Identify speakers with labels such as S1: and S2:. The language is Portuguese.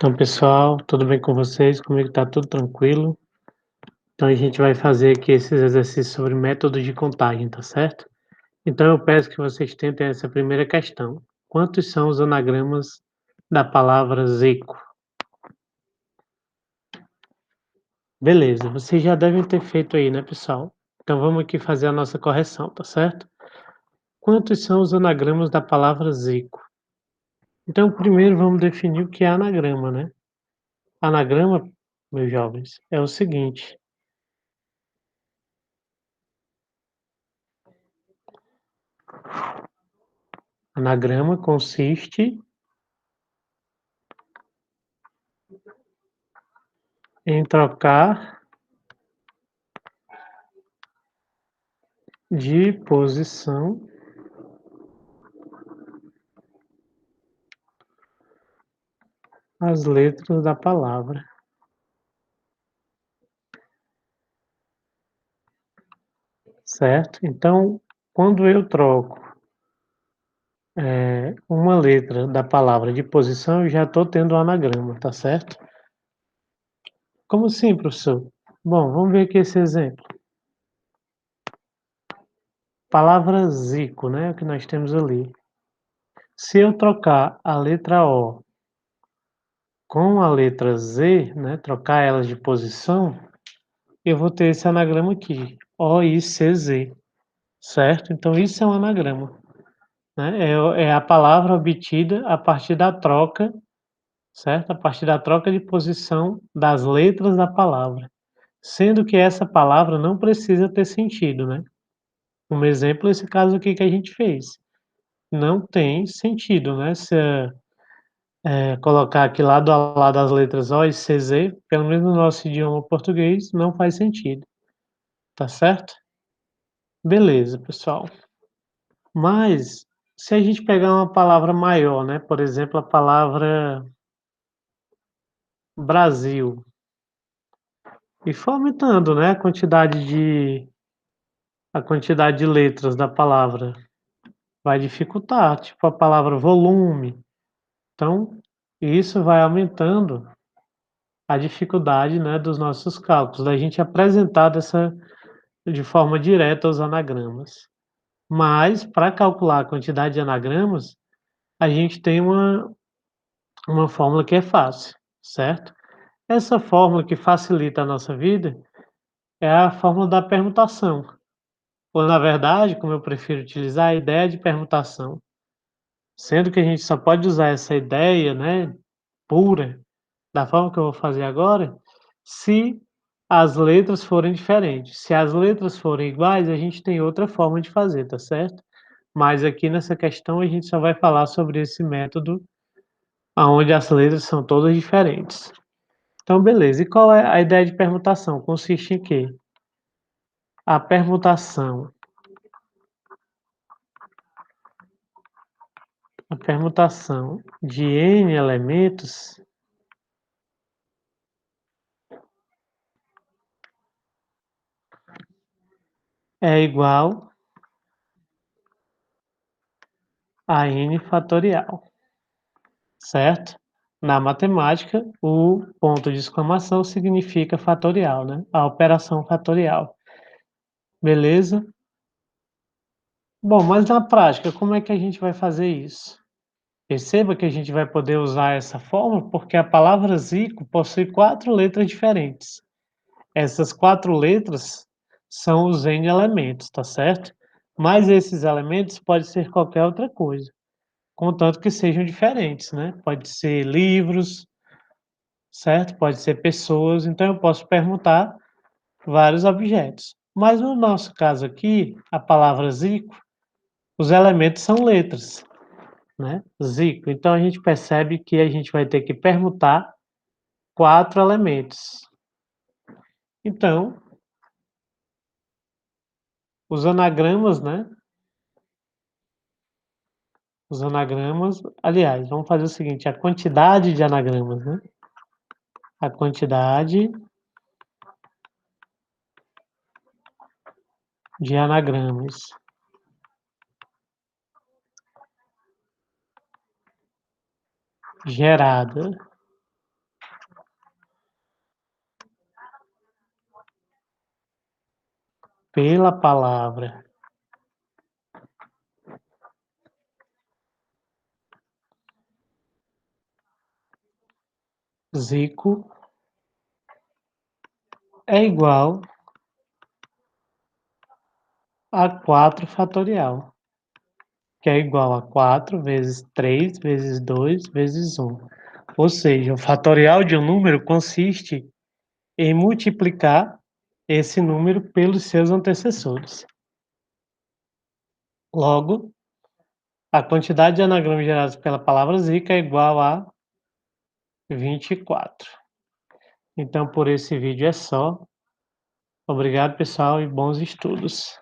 S1: Então, pessoal, tudo bem com vocês? Comigo tá tudo tranquilo. Então, a gente vai fazer aqui esses exercícios sobre métodos de contagem, tá certo? Então, eu peço que vocês tentem essa primeira questão. Quantos são os anagramas da palavra Zico? Beleza, vocês já devem ter feito aí, né, pessoal? Então, vamos aqui fazer a nossa correção, tá certo? Quantos são os anagramas da palavra Zico? Então, primeiro vamos definir o que é anagrama, né? Anagrama, meus jovens, é o seguinte. Anagrama consiste em trocar de posição as letras da palavra, certo? Então, quando eu troco uma letra da palavra de posição, eu já estou tendo um anagrama, tá certo? Como assim, professor? Bom, vamos ver aqui esse exemplo. Palavra Zico, né? O que nós temos ali. Se eu trocar a letra O com a letra Z, né? Trocar elas de posição, eu vou ter esse anagrama aqui, OICZ, certo? Então, isso é um anagrama. Né, é a palavra obtida a partir da troca, certo? A partir da troca de posição das letras da palavra, sendo que essa palavra não precisa ter sentido, né. Um exemplo, esse caso aqui que a gente fez, não tem sentido, né, se, colocar aqui lado a lado as letras O e CZ, pelo menos no nosso idioma português, não faz sentido, tá certo? Beleza, pessoal. Mas, se a gente pegar uma palavra maior, né, por exemplo, a palavra Brasil, e for aumentando, né, a quantidade de letras da palavra, vai dificultar, tipo a palavra volume. Então, isso vai aumentando a dificuldade, né, dos nossos cálculos, da gente apresentar de forma direta os anagramas. Mas, para calcular a quantidade de anagramas, a gente tem uma fórmula que é fácil, certo? Essa fórmula que facilita a nossa vida é a fórmula da permutação. Ou, na verdade, como eu prefiro utilizar, a ideia de permutação, sendo que a gente só pode usar essa ideia, né, pura, da forma que eu vou fazer agora, se as letras forem diferentes. Se as letras forem iguais, a gente tem outra forma de fazer, tá certo? Mas aqui nessa questão a gente só vai falar sobre esse método aonde as letras são todas diferentes. Então, beleza. E qual é a ideia de permutação? Consiste em quê? A permutação A permutação de n elementos é igual a n fatorial, certo? Na matemática, o ponto de exclamação significa fatorial, né? A operação fatorial. Beleza? Bom, mas na prática, como é que a gente vai fazer isso? Perceba que a gente vai poder usar essa fórmula porque a palavra Zico possui 4 letras diferentes. Essas 4 letras são os N elementos, tá certo? Mas esses elementos pode ser qualquer outra coisa, contanto que sejam diferentes, né? Pode ser livros, certo? Pode ser pessoas, então eu posso permutar vários objetos. Mas no nosso caso aqui, a palavra Zico, os elementos são letras, né? Zico. Então a gente percebe que a gente vai ter que permutar 4 elementos. Então, os anagramas, né? Os anagramas, aliás, vamos fazer o seguinte, a quantidade de anagramas, né? A quantidade de anagramas gerada pela palavra Zico é igual a 4 fatorial, que é igual a 4 vezes 3 vezes 2 vezes 1. Ou seja, o fatorial de um número consiste em multiplicar esse número pelos seus antecessores. Logo, a quantidade de anagramas gerados pela palavra Zica é igual a 24. Então, por esse vídeo é só. Obrigado, pessoal, e bons estudos.